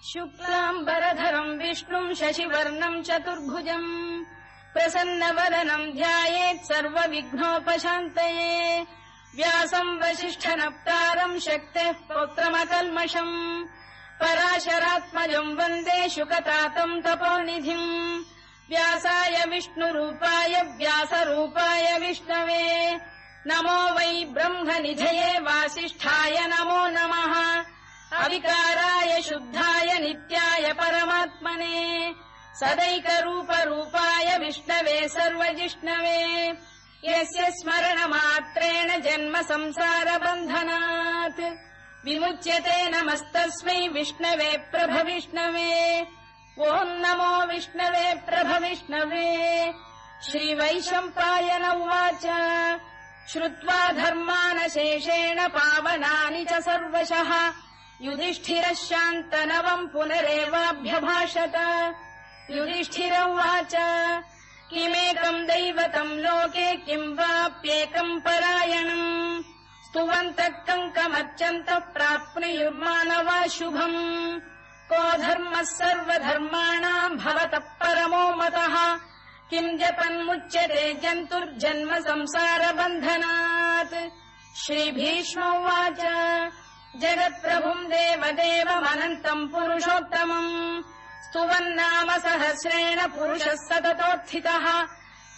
शुक्लाम्बरधरम् विष्णुम् शशिवर्णम् चतुर्भुजम् प्रसन्नवदनम् ध्यायेत् सर्वविघ्नोपशान्तये व्यासम् वसिष्ठनप्तारम् शक्तेः पौत्रमकल्मषम् पराशरात्मजम् वन्दे शुकतातम् तपोनिधिम् व्यासाय विष्णुरूपाय व्यासरूपाय विष्णवे नमो वै ब्रह्मनिधये वासिष्ठाय नमो नमः अविकाराय शुद्धाय नित्याय परमात्मने सदैकरूपरूपाय विष्णवे सर्वजिष्णवे यस्य स्मरणमात्रेण जन्म संसारबन्धनात् विमुच्यते नमस्तस्मै विष्णवे प्रभविष्णवे ॐ नमो विष्णवे प्रभविष्णवे श्रीवैशम्पायन उवाच श्रुत्वा धर्मानशेषेण पावनानि च सर्वशः युधिष्ठिरः शान्तनवम् पुनरेवाभ्यभाषत युधिष्ठिर उवाच किमेकम् दैवतम् लोके किम् वाप्येकम् परायणम् स्तुवन्तः कङ्कमर्चन्तः प्राप्नुयुर्मानवा शुभम् को धर्मः सर्वधर्माणाम् भवतः परमो मतः किम् जपन्मुच्यते जन्तुर्जन्म संसारबन्धनात् श्रीभीष्म उवाच जगत्प्रभुम् देवदेवमनन्तम् पुरुषोत्तमम् स्तुवन्नाम सहस्रेण पुरुषः सततोत्थितः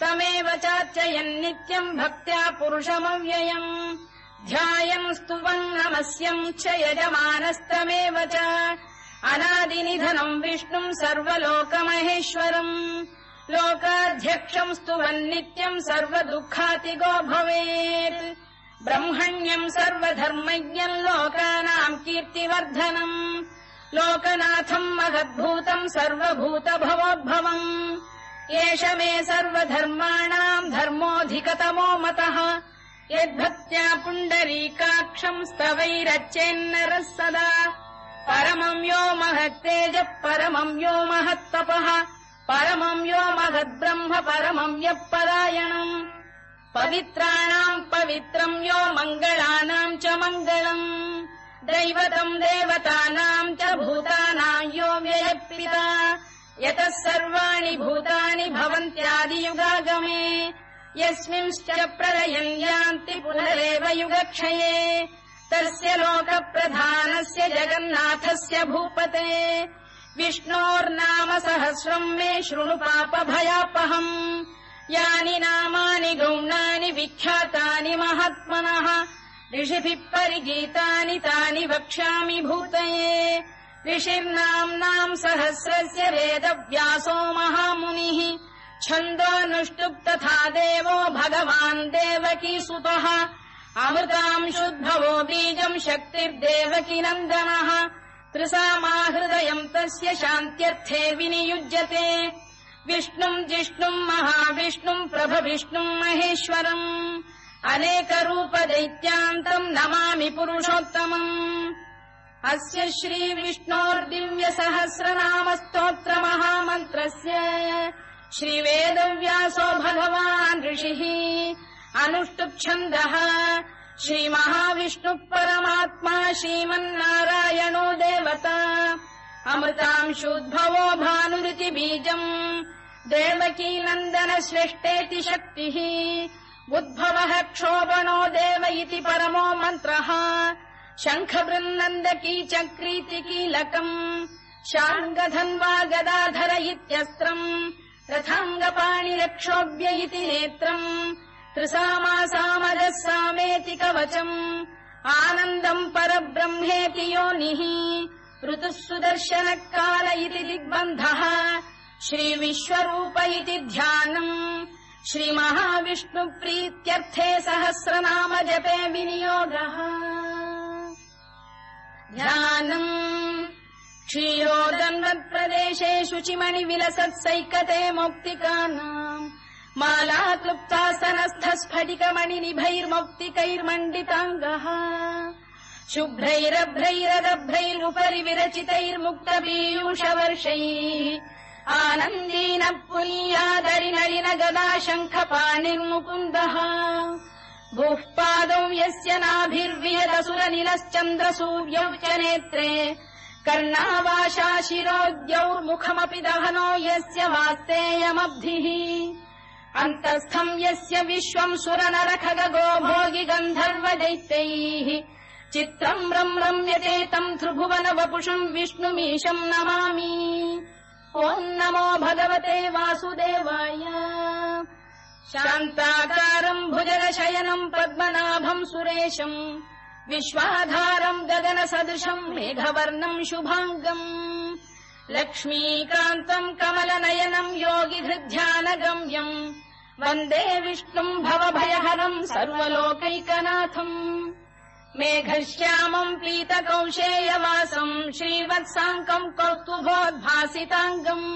तमेव चार्चयन् नित्यम् भक्त्या पुरुषमव्ययम् ध्यायम् स्तुवन् नमस्यम् च यजमानस्तमेव च अनादिनिधनम् विष्णुम् सर्वलोकमहेश्वरम् लोकाध्यक्षम् स्तुवन् नित्यम् सर्वदुःखातिगो भवेत् ब्रह्मण्यम् सर्वधर्मज्ञम् लोकानाम् कीर्तिवर्धनम् लोकनाथम् महद्भूतम् सर्वभूतभवोद्भवम् एष मे सर्वधर्माणाम् धर्मोऽधिकतमो मतः यद्भक्त्या पुण्डरीकाक्षम् स्तवैरच्चेन्नरः सदा परमम् यो महत्तेजः परमम् यो महत्तपः परमम् यो महद्ब्रह्म परमम् यः परायणम् पवित्राणाम् पवित्रम् यो मङ्गलानाम् च मङ्गलम् दैवतम् देवतानाम् च भूतानाम् यो व्ययपिता यतः सर्वाणि भूतानि भवन्त्यादियुगागमे यस्मिंश्च प्रलयम् यान्ति पुनरेव युगक्षये तस्य लोकप्रधानस्य जगन्नाथस्य भूपते विष्णोर्नाम सहस्रम् मे शृणु पापभयापहम् यानि नामानि गौणानि विख्यातानि महात्मनः ऋषिभिः परिगीतानि तानि वक्ष्यामि भूतये ऋषिर्नाम्नाम् सहस्रस्य वेदव्यासो महामुनिः छन्दोऽनुष्टुप् तथा देवो भगवान् देवकीसुतः अमृतांशुद्भवो बीजम् शक्तिर्देवकी नन्दनः त्रिसामाहृदयम् तस्य शान्त्यर्थे विनियुज्यते विष्णुम् जिष्णुम् महाविष्णुम् प्रभविष्णुम् महेश्वरम् अनेकरूपदैत्यान्तम् नमामि पुरुषोत्तमम् अस्य श्रीविष्णोर्दिव्यसहस्रनामस्तोत्रमहामन्त्रस्य श्रीवेदव्यासो भगवान् ऋषिः अनुष्टुप्छन्दः श्रीमहाविष्णुः परमात्मा श्रीमन्नारायणो देवता अमृतांशुद्भवो भानुरिति बीजम् देवकी नन्दन श्रेष्ठेति शक्तिः उद्भवः क्षोभणो देव इति परमो मन्त्रः शङ्खबृन्नन्दकी चक्रीति कीलकम् शार्ङ्गधन्वा गदाधर इत्यस्त्रम् रथाङ्गपाणिरक्षोभ्य इति नेत्रम् त्रिसामासामजः सामेति कवचम् आनन्दम् परब्रह्मेति योनिः ऋतुः सुदर्शनकाल इति दिग्बन्धः श्रीविश्वरूप इति ध्यानम् श्रीमहाविष्णुप्रीत्यर्थे सहस्रनाम जपे विनियोगः ध्यानम् क्षीरोदन्वत्प्रदेशे शुचिमणिविलसत्सैकते मौक्तिकानाम् माला क्लुप्तासनस्थस्फटिकमणिनिभैर्मौक्तिकैर्मण्डिताङ्गः शुभ्रैरभ्रैरदभ्रैरुपरि विरचितैर्मुक्तपीयूषवर्षैः आनन्दीनः पुनीयादरिनलिन गदा शङ्खपाणिर्मुकुन्दः भूः पादौ यस्य नाभिर्विहदसुरनिलश्चन्द्रसूर्यौ च नेत्रे कर्णावाशा शिरोद्यौर्मुखमपि दहनो यस्य वास्तेयमब्धिः अन्तस्थम् यस्य विश्वम् सुरनरखगो भोगि गन्धर्व दैत्यैः चित्रम् रम्यते तम् त्रिभुवन वपुषम् विष्णुमीशम् नमामि। ॐ नमो भगवते वासुदेवाय। शान्ताकारम् भुजगशयनम् पद्मनाभम् सुरेशम् विश्वाधारम् गगनसदृशम् मेघवर्णम् शुभाङ्गम् लक्ष्मीकान्तम् कमलनयनम् योगिहृद्ध्यानगम्यम् वन्दे विष्णुम् भवभयहरम् सर्वलोकैकनाथम् मेघश्यामम् पीतकौशेयवासम् श्रीवत्साङ्कम् कौस्तुभोद्भासिताङ्गम्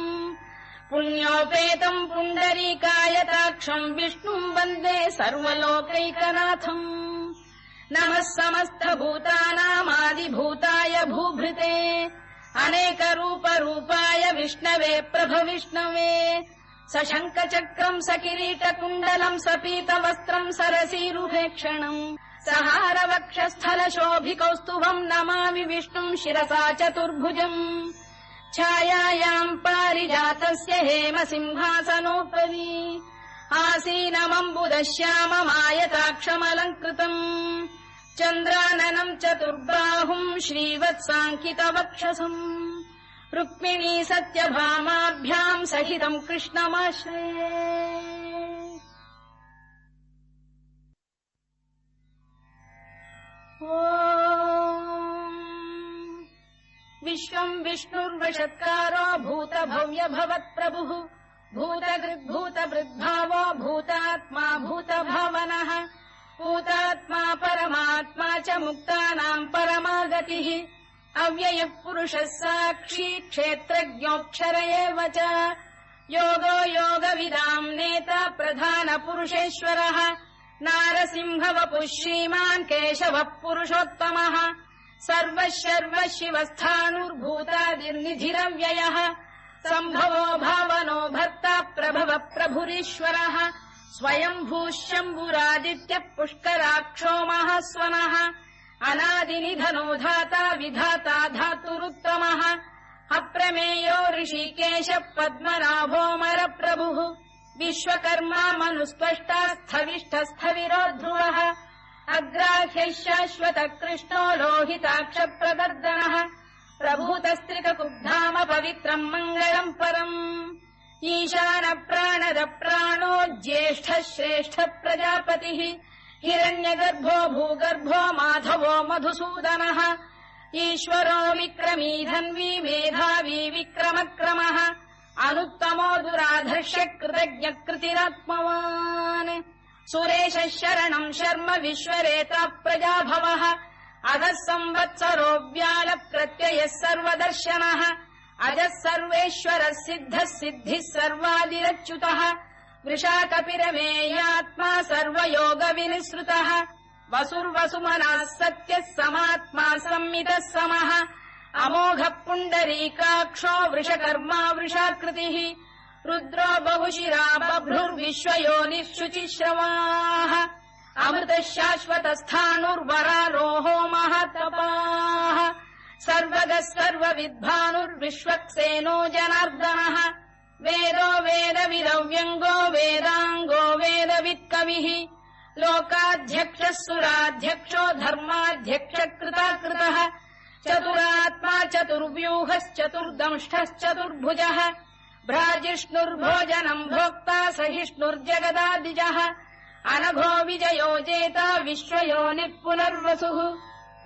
पुण्योपेतम् पुण्डरीकायताक्षम् विष्णुम् वन्दे सर्वलोकैकनाथम् नमः समस्तभूतानामादिभूताय भूभृते अनेकरूपरूपाय विष्णवे प्रभविष्णवे सशङ्खचक्रम् सकिरीटकुण्डलम् सपीतवस्त्रम् सरसीरुहेक्षणम् सहारवक्षस्थलशोभिकौस्तुभम् नमामि विष्णुम् शिरसा चतुर्भुजम् छायायाम् पारिजातस्य हेमसिंहासनोपरि आसीनमम्बुदश्याममायताक्षमलङ्कृतम् चन्द्राननम् चतुर्बाहुम् श्रीवत्साङ्कितवक्षसम् रुक्मिणी सत्यभामाभ्याम् सहितम् कृष्णमाश्रये। विश्वम् विष्णुर्वषत्कारो भूतभव्य भवत्प्रभुः भूतकृद्भूतवृद्भावो भूतात्मा भूतभावनः भूतात्मा परमात्मा च मुक्तानाम् परमागतिः अव्ययः पुरुषः साक्षी क्षेत्रज्ञोऽक्षर एव च योगो योगविदाम् नेता प्रधानपुरुषेश्वरः नारसिंहवपुः श्रीमान् केशवः पुरुषोत्तमः सर्वः शर्वः शिवस्थाणुर्भूतादिर्निधिरव्ययः सम्भवो भावनो भर्ता प्रभवः प्रभुरीश्वरः स्वयम्भूः शम्भुरादित्यः पुष्कराक्षो महास्वनः अनादिनिधनो धाता विधाता धातुरुत्तमः अप्रमेयो ऋषिकेशः पद्मनाभोऽमरप्रभुः विश्वकर्मा मनुस्पष्टा स्थविष्ठस्थविरो ध्रुवः अग्राह्यः शाश्वतः कृष्णो लोहिताक्षप्रदर्दनः प्रभूतस्त्रिककुब्धाम पवित्रम् मङ्गलम् परम् ईशानप्राणदप्राणो ज्येष्ठः श्रेष्ठः प्रजापतिः हिरण्यगर्भो भूगर्भो माधवो मधुसूदनः ईश्वरो विक्रमी धन्वी मेधावी विक्रमक्रमः अनुत्तमो दुराधर्ष्य कृतज्ञकृतिरात्मवान् सुरेशः शरणम् शर्म विश्वरेता प्रजाभवः अधः संवत्सरो व्यालप्रत्ययः सर्वदर्शनः अजः सर्वेश्वरः सिद्धः सिद्धिः सर्वादिरच्युतः वृषाकपिरमेयात्मा सर्वयोगविनिसृतः वसुर्वसुमनः सत्यः समात्मा संमितः समः अमोघः पुण्डरीकाक्षो वृषकर्मा वृषाकृतिः रुद्रो बहुशिरा बभ्रुर्विश्वयोनिः शुचिश्रवाः अमृतः शाश्वतस्थाणुर्वरारोहो महातपाः सर्वगः सर्वविद्भानुर्विश्वक्सेनो जनार्दनः वेदो वेदविदव्यङ्गो वेदाङ्गो वेदवित्कविः लोकाध्यक्षः सुराध्यक्षो धर्माध्यक्षकृताकृतः चतुरात्मा चतुर्व्यूहश्चतुर्दंष्टश्चतुर्भुजः भ्राजिष्णुर्भोजनम् भोक्ता सहिष्णुर्जगदादिजः अनघो विजयो जेता विश्वयोनिः पुनर्वसुः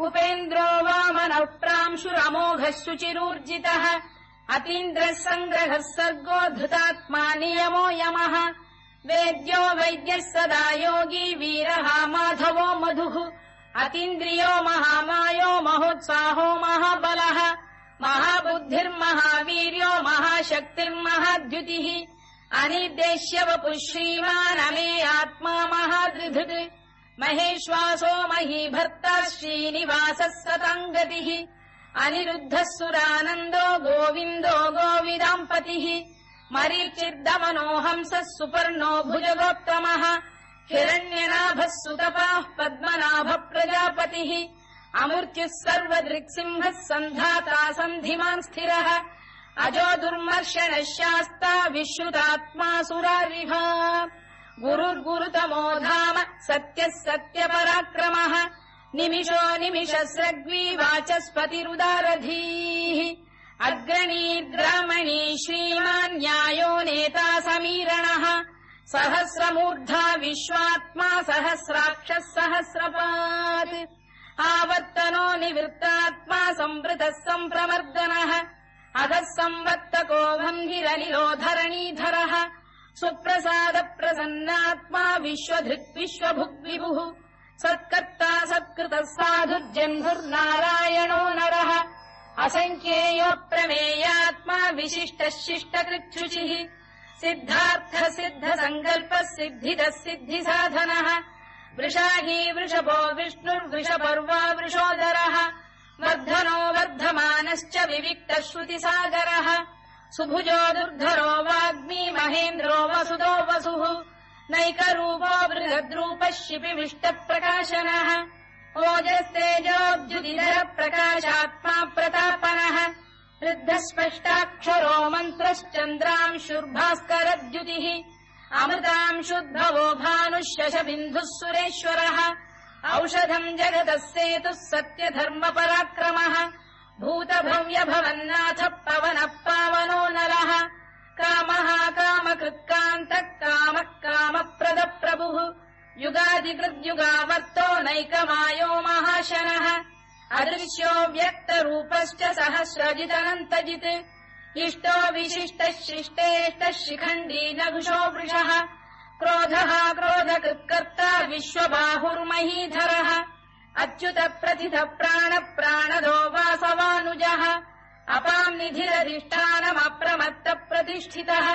उपेन्द्रो वामनः प्रांशुरमोघः शुचिरूर्जितः अतीन्द्रः सङ्ग्रहः सर्गो धृतात्मा नियमो यमः वेद्यो वैद्यः सदा योगी वीरः माधवो मधुः अतीन्द्रियो महामायो महोत्साहो महाबलः महाबुद्धिर्महावीर्यो महाशक्तिर्महाद्युतिः अनिर्देश्य वपुः श्रीमान् अमे आत्मा महादृधृत् महेश्वासो महीभर्ता श्रीनिवासः सताङ्गतिः अनिरुद्धः सुरानन्दो गोविन्दो गोविदाम्पतिः मरीचिर्दमनो हंसः सुपर्णो भुजगोत्तमः हिरण्यनाभः सुतपाः पद्मनाभः प्रजापतिः अमृत्युः सर्वदृक्सिंहः सन्धाता सन्धिमान् स्थिरः अजो दुर्मर्षणः शास्ता विश्रुतात्मा सुरारिः गुरुर्गुरुतमो धाम सत्यः सत्यपराक्रमः निमिषो निमिषस्रग्वी वाचस्पतिरुदारधीः अग्रणीर्ग्रामणी श्रीमान् न्यायो नेता समीरणः सहस्रमूर्धा विश्वात्मा सहस्राक्षः सहस्रपात् आवर्तनो निवृत्तात्मा संवृतः सम्प्रमर्दनः अधः संवर्तको भङ्गिरनिलो धरणीधरः सुप्रसाद प्रसन्नात्मा विश्वधृक् विश्वभुग्विभुः सत्कर्ता सत्कृतः साधुर्जह्नुर्नारायणो नरः असङ्ख्येयो प्रमेयात्मा विशिष्टः शिष्टकृच्छुचिः सिद्धार्थः सिद्धसङ्कल्पः सिद्धिदः सिद्धिसाधनः वृषाही वृषभो विष्णुर्वृषपर्वा वृषोदरः वर्धनो वर्धमानश्च विविक्तः श्रुतिसागरः सुभुजो दुर्धरो वाग्मी महेन्द्रो वसुदो वसुः नैकरूपो बृहद्रूपः शिपिविष्टप्रकाशनः ओजस्तेजोऽब्जुदिधरः प्रकाशात्मा प्रतापनः ऋद्धः स्पष्टाक्षरो मन्त्रश्चन्द्रांशुर्भास्करद्युतिः अमृतांशुद्भवो भानुः शशबिन्दुः सुरेश्वरः औषधम् जगतः सेतुः सत्यधर्मपराक्रमः भूतभव्यभवन्नाथ पवनः पावनो नरः कामः कामकृत्कान्तः कामः कामप्रदप्रभुः युगादिकृद्युगावर्तो नैकमायो महाशनः अदृश्यो व्यक्तरूपश्च सहस्रजिदनन्तजित् इष्टो विशिष्टः शिष्टेष्टः शिखण्डी नघुषो वृषः क्रोधः क्रोधकृत्कर्ता विश्वबाहुर्महीधरः अच्युत प्रथित प्राण प्राणदो वासवानुजः अपाम् निधिरधिष्ठानमप्रमत्त प्रतिष्ठितः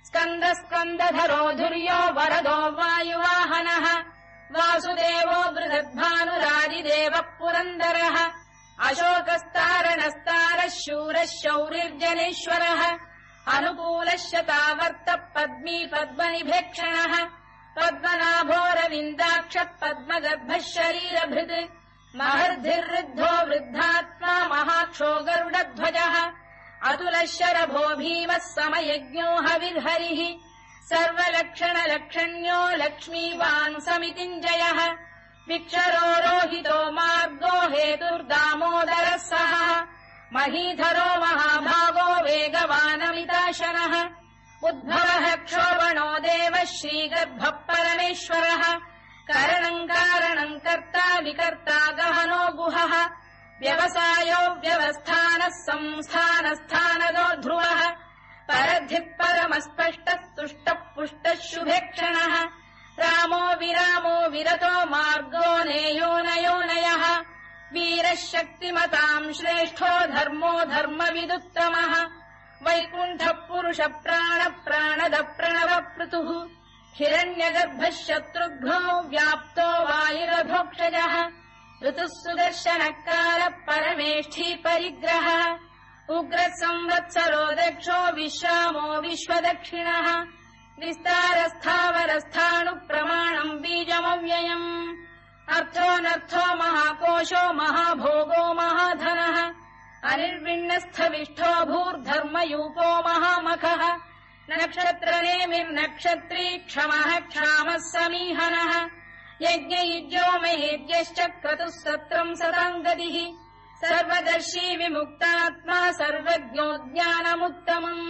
स्कन्द स्कन्दधरो धुर्यो वरदो वायुवाहनः वासुदेवो बृहद्भानुरादिदेवः पुरन्दरः अशोकस्तारणस्तारः शूरः शौरिर्जनेश्वरः अनुकूलः शतावर्तः पद्मी पद्मनिभेक्षणः पद्मनाभोरविन्दाक्षः पद्मगर्भः शरीरभृत् महर्धिर्वृद्धो वृद्धात्मा महाक्षो गरुडध्वजः अतुलः शरभो भीमः समयज्ञो हविर्हरिः सर्वलक्षणलक्षण्यो लक्ष्मीवान् समितिञ्जयः विक्षरो रोहितो मार्गो हेतुर्दामोदरः सः महीधरो महाभागो वेगवानमिताशनः उद्भवः क्षोभणो देवः श्रीगर्भः परमेश्वरः करणम् कारणम् कर्ता विकर्ता गहनो गुहः व्यवसायो व्यवस्थानः संस्थानस्थानदो ध्रुवः परद्धिः परमस्पष्टः तुष्टः पुष्टः शुभेक्षणः रामो विरामो विरतो मार्गो नेयोनयोनयः वीरः शक्तिमताम् श्रेष्ठो धर्मो धर्मविदुत्तमः वैकुण्ठः पुरुष प्राण प्राणद प्रणव पृतुः हिरण्यगर्भः शत्रुघ्नो व्याप्तो वायुरधोक्षजः ऋतुः सुदर्शनकाल परमेष्ठी परिग्रहः उग्रः संवत्सरो दक्षो विश्रामो विश्वदक्षिणः विस्तारस्थावरस्थाणुप्रमाणम् बीजमव्ययम् अर्थोऽनर्थो महाकोशो महाभोगो महाधनः अनिर्विण्णस्थविष्ठो भूर्धर्मयूपो महामखः नक्षत्रनेमिर्नक्षत्री क्षमः क्षामः समीहनः यज्ञयुज्यो महेद्यश्च क्रतुः सत्रम् सताम् गतिः सर्वदर्शी विमुक्तात्मा सर्वज्ञो ज्ञानमुत्तमम्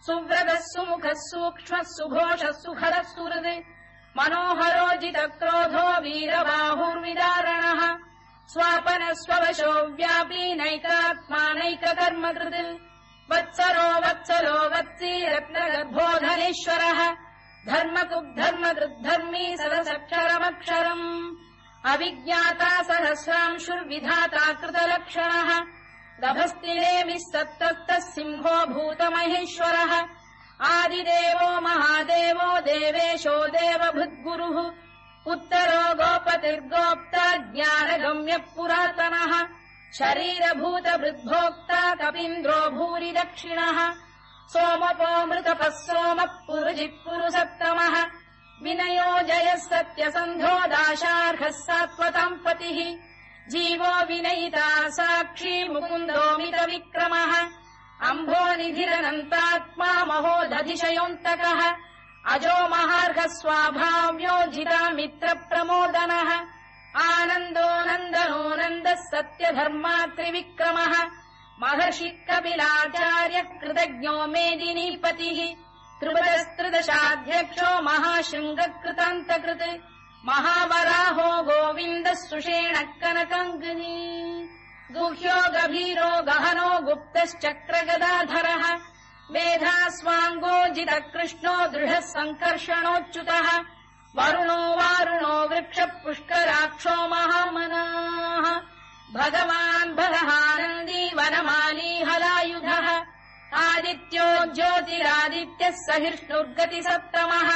सुव्रतः सुमुखः सूक्ष्मः सुघोषः सुखरः सुहृद् मनोहरोजितक्रोधो वीरबाहुर्विदारणः स्वापनः स्ववशो व्यापी नैकात्मानैककर्मकृत् वत्सरो वत्सलो वत्सी रत्नगर्भोधनेश्वरः धर्मकुद्धर्मकृद्धर्मी सदसक्षरमक्षरम् अविज्ञाता सहस्रांशुर्विधाता कृतलक्षणः दभस्तिनेमिः सत्तस्तः सिंहो भूतमहेश्वरः आदिदेवो महादेवो देवेशो देवभृद्गुरुः उत्तरो गोपतिर्गोप्ता ज्ञानगम्यः पुरातनः शरीरभूतवृद्भोक्ता कपीन्द्रो भूरि दक्षिणः सोमपोऽमृतपः सोमः पुरुजिः पुरुसत्तमः विनयो जयः सत्यसन्धो दाशार्हः सात्वताम् पतिः जीवो विनयिता साक्षी मुकुन्दोमित विक्रमः अम्भो निधिरनन्तात्मा महोदधिशयोऽन्तकः अजो महार्घः स्वाभाव्यो जिता मित्र प्रमोदनः आनन्दो नन्दनो नन्दः सत्यधर्मा त्रिविक्रमः महर्षि कपिलाचार्य कृतज्ञो मेदिनीपतिः त्रिपुरस्त्रिदशाध्यक्षो महाशृङ्गकृतान्तकृत् महावराहो गोविन्दः सुषेणः कनकाङ्गिनी गुह्यो गभीरो गहनो गुप्तश्चक्रगदाधरः मेधास्वाङ्गो जितः कृष्णो दृढः सङ्कर्षणोच्युतः वरुणो वारुणो वृक्षः पुष्कराक्षो महामनाः भगवान् बलहानन्दी वनमाली हलायुधः आदित्यो ज्योतिरादित्यः सहिष्णुर्गतिसप्तमः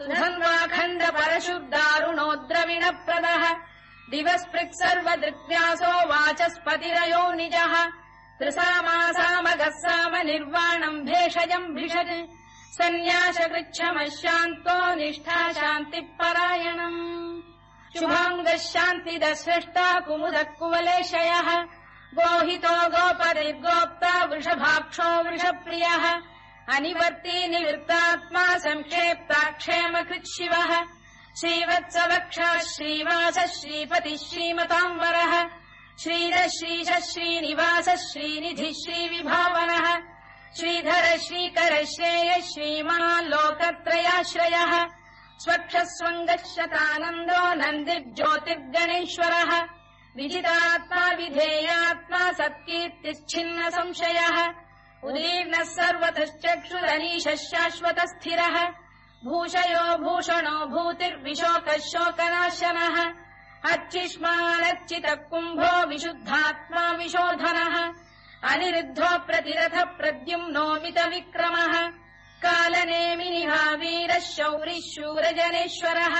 सुधन्वाखण्ड परशुर्दारुणो द्रविणप्रदः दिवस्पृक् सर्वदृग्व्यासो वाचस्पतिरयो निजः त्रिसामासामगः साम निर्वाणम् भेषजम् भिषज सन्न्यासकृच्छमः शान्तो निष्ठा शान्तिपरायणम् शुभाङ्गः शान्तिदः स्रष्टा कुमुदः कुवलेशयः गोहितो गोपतिर्गोप्ता वृषभाक्षो वृषप्रियः अनिवर्ती निवृत्तात्मा संक्षेप्ताक्षेमकृत् शिवः श्रीवत्सवक्षः श्रीवासः श्रीपतिः श्रीमताम्बरः श्रीधः श्रीशः श्रीनिवासः श्रीनिधिः श्रीविभावनः श्रीधर श्रीकर श्रेयः श्रीमान् लोकत्रयाश्रयः स्वक्षस्वङ्गः शतानन्दो नन्दिर्ज्योतिर्गणेश्वरः विजितात्मा विधेयात्मा सत्कीर्तिश्छिन्न संशयः उदीर्णः सर्वतश्चक्षुरनीशः शाश्वतस्थिरः भूषयो भूषणो भूतिर्विशोकः शोकनाशनः अर्चिष्मानर्चितः कुम्भो विशुद्धात्मा विशोधनः अनिरुद्धो प्रतिरथ प्रद्युम्नोमित विक्रमः कालनेमिनिः वीरः शौरिः शूरजनेश्वरः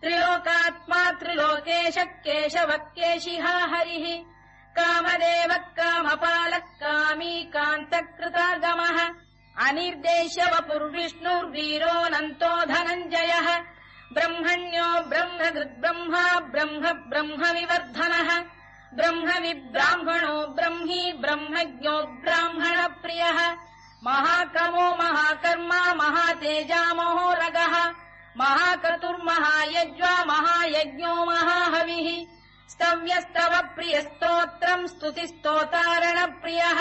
त्रिलोकात्मा त्रिलोकेशः केशवः केशिहा हरिः कामदेवः कामपालः कामी कान्तकृतागमः अनिर्देश्य वपुर्विष्णुर्वीरोऽनन्तो धनञ्जयः ब्रह्मण्यो ब्रह्मकृद्ब्रह्मा ब्रह्म ब्रह्मविवर्धनः ब्रह्मविब्राह्मणो ब्रह्मी ब्रह्मज्ञो ब्राह्मणप्रियः महाकमो महाकर्मा महातेजा महोरगः महाक्रतुर्महायज्वा महायज्ञो महाहविः स्तव्यस्तव प्रियस्तोत्रम् स्तुतिस्तोतारणप्रियः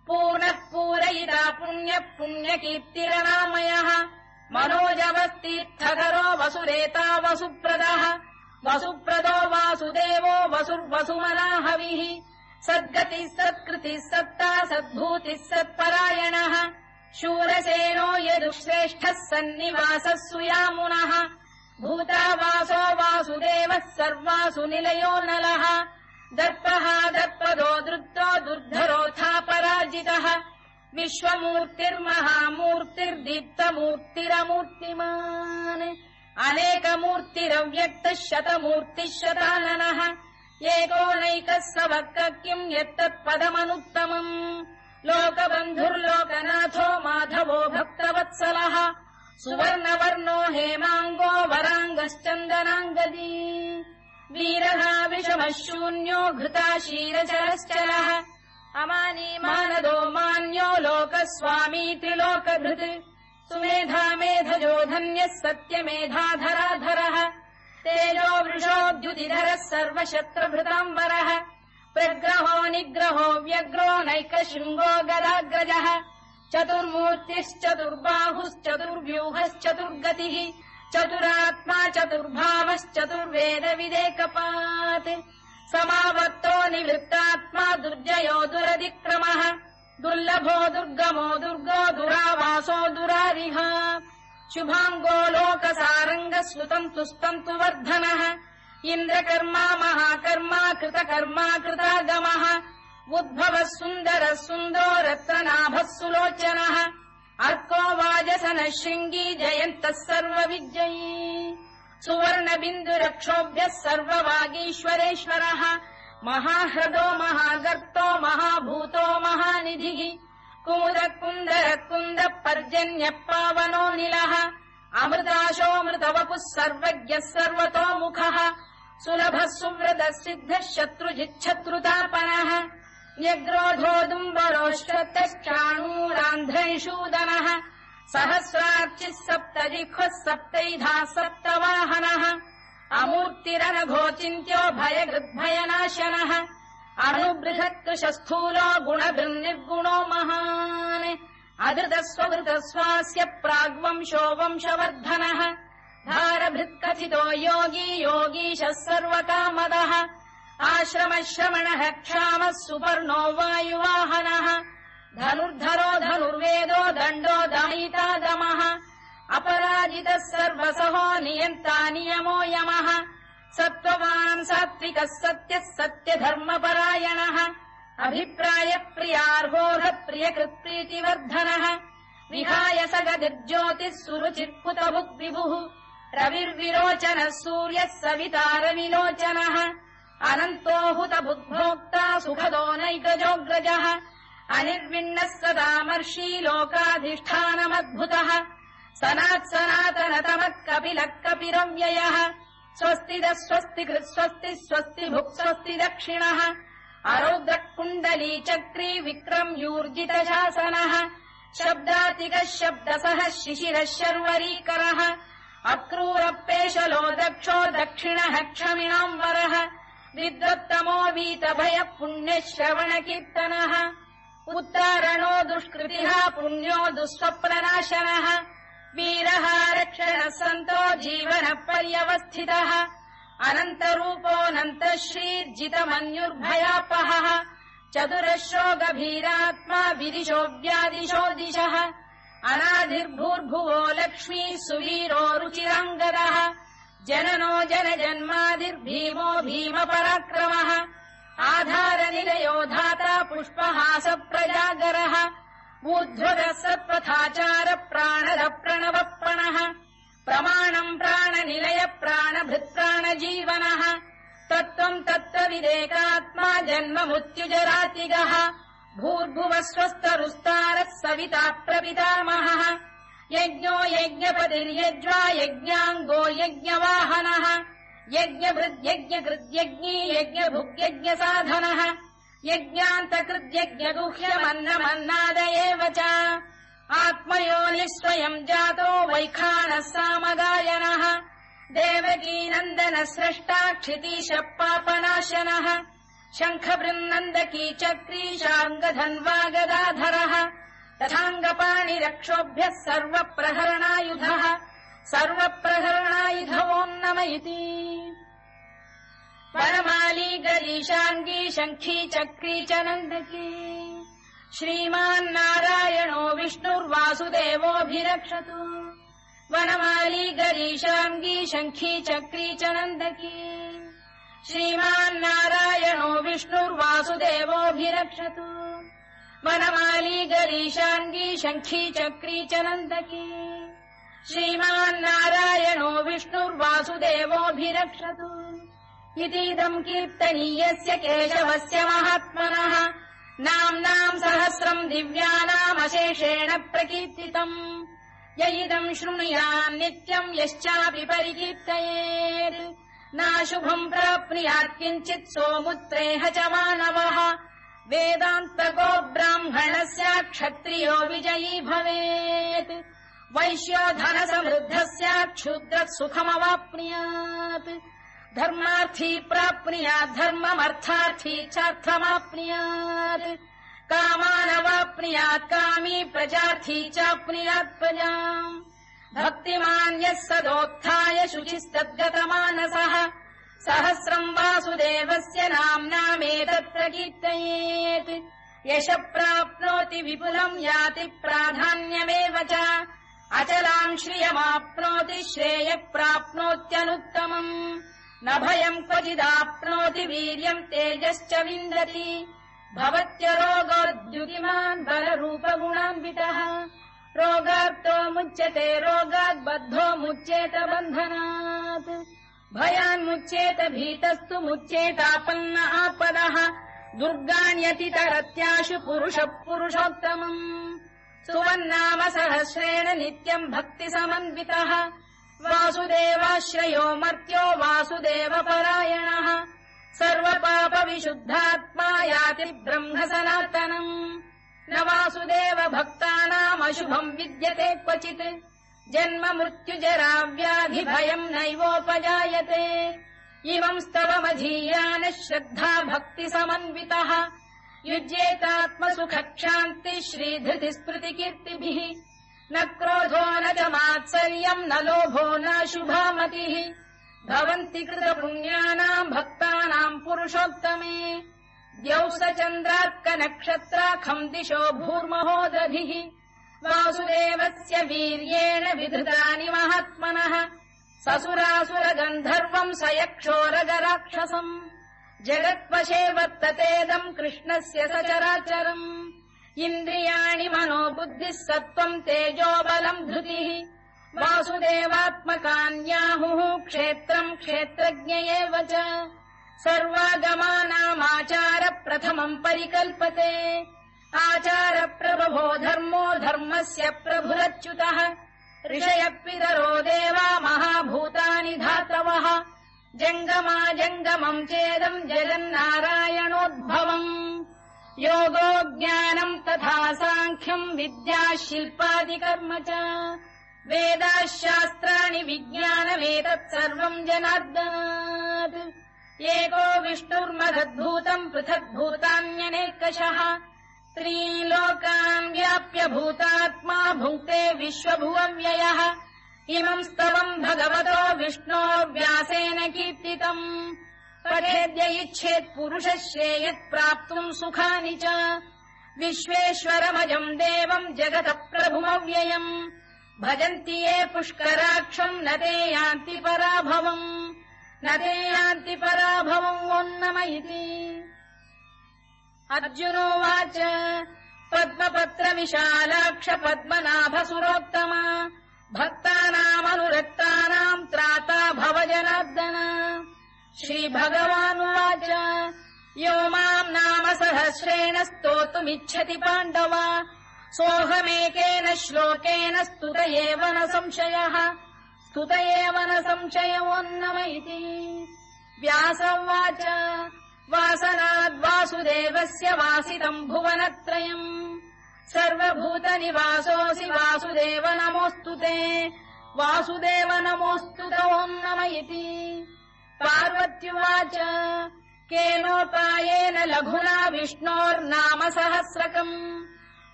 पूर्णः पूरयिता पुण्यः पुण्यकीर्तिरनामयः मनोजवस्तीर्थकरो वसुरेता वसुप्रदः वसुप्रदो वासुदेवो वसुर्वसुमनाहविः सद्गतिः सत्कृतिः सत्ता सद्भूतिः सत्परायणः शूरसेनो यदुश्रेष्ठः सन्निवासः सुयामुनः भूतावासो वासुदेवः सर्वासु निलयो नलः दर्पः दर्पदो दृप्तो दुर्धरोऽथा पराजितः विश्वमूर्तिर्महामूर्तिर्दीप्तमूर्तिरमूर्तिमान् अनेकमूर्तिरव्यक्तः शतमूर्तिः शताननः एकोनैकः सवक्कः किम् यत्तत्पदमनुत्तमम् लोकबन्धुर्लोकनाथो माधवो भक्तवत्सलः सुवर्णवर्णो हेमाङ्गो वराङ्गश्चन्दनाङ्गदी वीरः विषमः शून्यो घृता शीरचरश्चलः अमानी मानदो मान्यो लोकस्वामी त्रिलोकधृत् सुमेधा मेधजो धन्यः सत्यमेधाधराधरः तेजो वृषोद्युतिधरः सर्वशत्रुभृताम्बरः प्रग्रहो निग्रहो व्यग्रो नैकशृङ्गो गदाग्रजः चतुर्मूर्तिश्चतुर्बाहुश्चतुर्व्यूहश्चतुर्गतिः चतुरात्मा चतुर्भावश्चतुर्वेदविदेकपात् समावर्तो निवृत्तात्मा दुर्जयो दुरतिक्रमः दुर्लभो दुर्गमो दुर्गो दुरावासो दुरारिः शुभाङ्गो लोकसारङ्गः सुतन्तु वर्धनः इन्द्रकर्मा महाकर्मा कृतकर्मा कृतागमः उद्भवः सुन्दरः सुन्दरो रत्ननाभः सुलोचनः अर्को वाजसनः शृङ्गी जयन्तः सर्वविजयी सुवर्णबिन्दुरक्षोभ्यः सर्ववागीश्वरेश्वरः महाह्रदो महागर्तो महाभूतो महानिधिः कुमुदः कुन्दरः कुन्दः पर्जन्यः पावनो निलः अमृताशोऽमृतवपुः सर्वज्ञः सर्वतोमुखः सुलभः सुव्रतः सिद्धः शत्रुजिच्छत्रुतापनः न्यग्रोधोदुम्बरोश्चतश्चाणूरान्ध्रैषूदनः सहस्रार्चिः सप्तजिह्वः सप्तैधाः सप्तवाहनः अमूर्तिरनघोचिन्त्यो भयगृद्भयनाशनः अणुबृहत्कृशस्थूलो गुणभिर्निर्गुणो महान् अधृतस्वधृतस्वास्य प्राग्वंशो वंशवर्धनः धारभृत्कथितो योगी योगीशः सर्वकामदः आश्रमश्रमणः क्षामः सुपर्णो वायुवाहनः धनुर्धरो धनुर्वेदो दण्डो दमयिता दमः अपराजितः सर्वसहो नियन्ता नियमो यमः सत्त्ववान् सात्विकः सत्यः सत्यधर्मपरायणः अभिप्रायप्रियार्होरः प्रियकृत्प्रीतिवर्धनः विहाय सगतिर्ज्योतिः सुरुचित्कुतभुग्विभुः रविर्विरोचनः सूर्यः सवितारविलोचनः अनन्तो हुतभुग्भोक्ता सुखदो नैकजोऽग्रजः अनिर्विण्णः सदामर्षी लोकाधिष्ठानमद्भुतः सनात्सनातनतमः कपिलः कपिरव्ययः स्वस्तिदः स्वस्तिकृत् स्वस्ति स्वस्तिभुक् स्वस्ति दक्षिणः अरौद्रः कुण्डली चक्री विक्रम्यूर्जितशासनः शब्दातिकः शब्दसः शिशिरः शर्वरीकरः अक्रूरपेशलो दक्षो दक्षिणः क्षमिणाम्बरः विद्वत्तमो वीतभयः पुण्यः श्रवणकीर्तनः उत्तारणो दुष्कृतिः पुण्यो दुःस्वप्ननाशनः वीरः रक्षणः सन्तो जीवनः पर्यवस्थितः अनन्तरूपोऽनन्तः श्रीर्जितमन्युर्भयापहः चतुरश्रो गभीरात्मा विदिशो व्यादिशो दिशः अनाधिर्भूर्भुवो लक्ष्मीः सुवीरो रुचिराङ्गदः जननो जनजन्मादिर्भीमो भीमपराक्रमः आधारनिलयो धाता पुष्पहासप्रजागरः ऊर्ध्वगः सत्पथाचार प्राणदः प्रणवप्रणः प्रमाणम् प्राणनिलय प्राणभृत्प्राणजीवनः तत्त्वम् तत्त्वविदेकात्मा जन्म मृत्युजरातिगः भूर्भुवः स्वस्तरुस्तारः सविता प्रपितामहः यज्ञो यज्ञपतिर्यज्वा यज्ञाङ्गो यज्ञवाहनः यज्ञभृद्यज्ञकृद्यज्ञी यज्ञभुग्यज्ञसाधनः यज्ञान्तकृद्यज्ञगुह्यमन्नमन्नाद एव च आत्मयोनिः स्वयम् जातो वैखानः सामगायनः देवकीनन्दनः स्रष्टा क्षितीशः पापनाशनः शङ्खबृन्नन्दकी चक्री शार्ङ्गधन्वा गदाधरः तथाङ्गपाणिरक्षोभ्यः सर्वप्रहरणायुधः सर्वप्रहरणायुधवोन्नम इति वनमाली गरीशाङ्गी शङ्खी चक्री च नन्दकी श्रीमान्नारायणो विष्णुर्वासुदेवोऽभिरक्षतु वनमाली गरीशाङ्गी शङ्खी चक्री च नन्दकी श्रीमान्नारायणो विष्णुर्वासुदेवोऽभिरक्षतु वनमाली गरीशाङ्गी शङ्खी चक्री च नन्दकी श्रीमान्नारायणो विष्णुर्वासुदेवोऽभिरक्षतु इतीदम् कीर्तनीयस्य केशवस्य महात्मनः नाम्नाम् सहस्रम् दिव्यानामशेषेण प्रकीर्तितम् य इदम् शृणुयान् नित्यम् यश्चापि परिकीर्तयेत् नाशुभम् प्राप्नुयात् किञ्चित् सोमुत्रेह च मानवः वेदान्तको ब्राह्मणस्य क्षत्रियो विजयी भवेत् वैश्यो धनसमृद्धः स्यात् क्षुद्रः सुखमवाप्नुयात् धर्मार्थी प्राप्नुयात् धर्ममर्थार्थी चार्थमाप्नुयात् कामानवाप्नुयात् कामी प्रजार्थी चाप्नुयात् प्रजाम् भक्तिमान् यः सदोत्थाय शुचिस्तद्गतमानसः सहस्रम् वासुदेवस्य नाम्नामेतत् कीर्तयेत् यशः प्राप्नोति विपुलम् याति प्राधान्यमेव च अचलाम् श्रियमाप्नोति श्रेयः प्राप्नोत्यनुत्तमम् न भयम् क्वचिदाप्नोति वीर्यम् तेजश्च विन्दति भवत्यरोगोद्युतिमान् बलरूपगुणान्वितः रोगार्तो मुच्यते रोगात् बद्धो मुच्येत बन्धनात् भयान्मुच्येत भीतस्तु मुच्येतापन्न आपदः दुर्गाण्यतितरत्याशु पुरुषः पुरुषोत्तमम् सुवन्नाम सहस्रेण नित्यम् भक्तिसमन्वितः वासुदेवाश्रयो मर्त्यो वासुदेवपरायणः सर्वपापविशुद्धात्मा याति ब्रह्म सनातनम् न वासुदेव भक्तानामशुभम् विद्यते क्वचित् जन्म मृत्युजरा व्याधि भयम् नैवोपजायते इमम् स्तवमधीयानः श्रद्धा भक्तिसमन्वितः युज्येतात्मसुखक्षान्ति श्रीधृतिस्मृतिकीर्तिभिः न क्रोधो न च मात्सर्यम् न लोभो न शुभामतिः भवन्ति कृतपुण्यानाम् भक्तानाम् पुरुषोत्तमे द्यौः स चन्द्रार्कनक्षत्राखम् दिशो भूर्महोदधिः वासुदेवस्य वीर्येण विधृतानि महात्मनः ससुरासुरगन्धर्वम् स यक्षोरगराक्षसम् जगत्वशे वर्ततेदम् कृष्णस्य सचराचरम् इन्द्रियाणि मनो बुद्धिः सत्त्वम् तेजो बलम् धृतिः वासुदेवात्मकान्याहुः क्षेत्रम् क्षेत्रज्ञ एव च सर्वागमानामाचार प्रथमम् परिकल्पते आचार प्रभवो धर्मो धर्मस्य प्रभुरच्युतः ऋषयः पितरो देवा महाभूतानि धातवः जङ्गमाजङ्गमम् चेदम् जगन्नारायणोद्भवम् योगो ज्ञानम् तथा साङ्ख्यम् विद्या शिल्पादिकर्म च वेदाः शास्त्राणि विज्ञानमेतत् सर्वम् जनार्दनात् एको विष्णुर्महद्भूतम् पृथग्भूतान्यनेकशः त्रीन् लोकान् व्याप्य भूतात्मा भुङ्क्ते विश्वभुवव्ययः इमम् स्तवम् भगवतो विष्णोर्व्यासेन कीर्तितम् पठेद्य इच्छेत् पुरुषः श्रेयत् प्राप्तुम् सुखानि च विश्वेश्वरमजम् देवम् जगतः प्रभुमव्ययम् भजन्ति ये पुष्कराक्षम् न ते यान्ति पराभवम् न ते यान्ति पराभवम् वोन्नम इति अर्जुनोवाच पद्मपत्र विशालाक्ष पद्मनाभसुरोत्तम भक्तानामनुरक्तानाम् त्राता भव जनार्दन श्रीभगवानुवाच यो माम् नाम सहस्रेण स्तोतुमिच्छति पाण्डव सोऽहमेकेन श्लोकेन स्तुत एव न संशयः स्तुत एव न संशयोन्नम इति व्यास उवाच वासनाद्वासुदेवस्य वासितम् भुवनत्रयम् सर्वभूतनिवासोऽसि वासुदेव नमोऽस्तु ते वासुदेव नमोऽस्तु ते ओन्नम इति पार्वत्युवाच केनोपायेन लघुना विष्णोर्नाम सहस्रकम्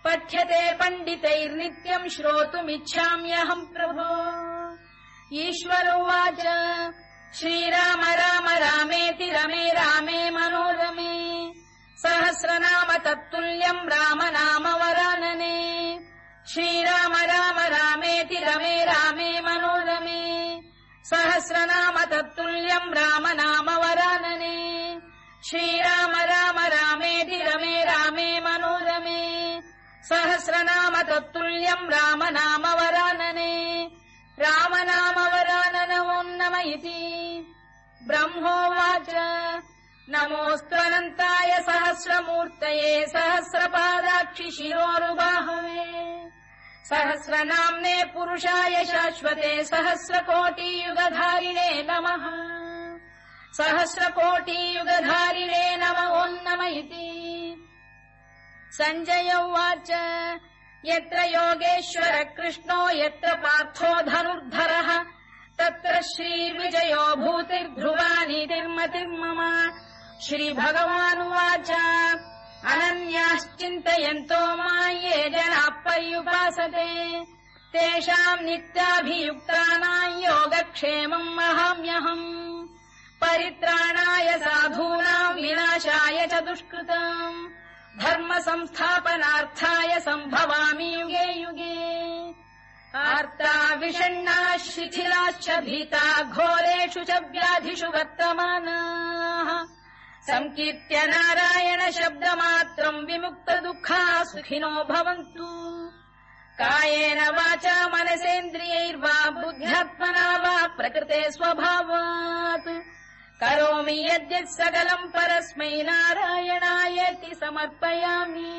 पठ्यते पण्डितैर्नित्यम् श्रोतुमिच्छाम्यहम् प्रभो ईश्वर उवाच श्रीराम राम रामेति रमे रामे मनोरमे सहस्रनाम तत्तुल्यम् राम नाम वरानने श्रीराम राम रामेति रमे रामे मनोरमे सहस्रनाम तत्तुल्यम् राम नाम वरानने श्रीराम राम रामेति रमे रामे मनोरमे सहस्रनाम तत्तुल्यम् राम नाम वरानने राम नाम वराननवोन्नम इति ब्रह्मोवाच नमोऽस्त्वनन्ताय सहस्रमूर्तये सहस्रपादाक्षि शिरोरुबाहवे सहस्रनाम्ने पुरुषाय शाश्वते सहस्रकोटियुगधारिणे नमः सहस्रकोटियुगधारिणे नम ओन्नम इति सञ्जय उवाच यत्र योगेश्वर कृष्णो यत्र पार्थो धनुर्धरः तत्र श्रीविजयो भूतिर्ध्रुवानीतिर्मतिर्मम श्रीभगवानुवाच अनन्याश्चिन्तयन्तो मां ये जनाः पर्युपासते तेषाम् नित्याभियुक्तानाम् योगक्षेमम् वहाम्यहम् परित्राणाय साधूनाम् विनाशाय च दुष्कृताम् धर्म संस्थापनार्थाय सम्भवामि युगे युगे आर्ता विषण्णाः शिथिलाश्च भीता घोरेषु च व्याधिषु वर्तमानाः संकीर्त्य नारायण शब्दमात्रम् विमुक्तदुःखाः सुखिनो भवन्तु कायेन वाचा मनसेन्द्रियैर्वा बुद्ध्यात्मना वा प्रकृते स्वभावात् करोमि यद्यत् सकलम् परस्मै नारायणायेति समर्पयामि।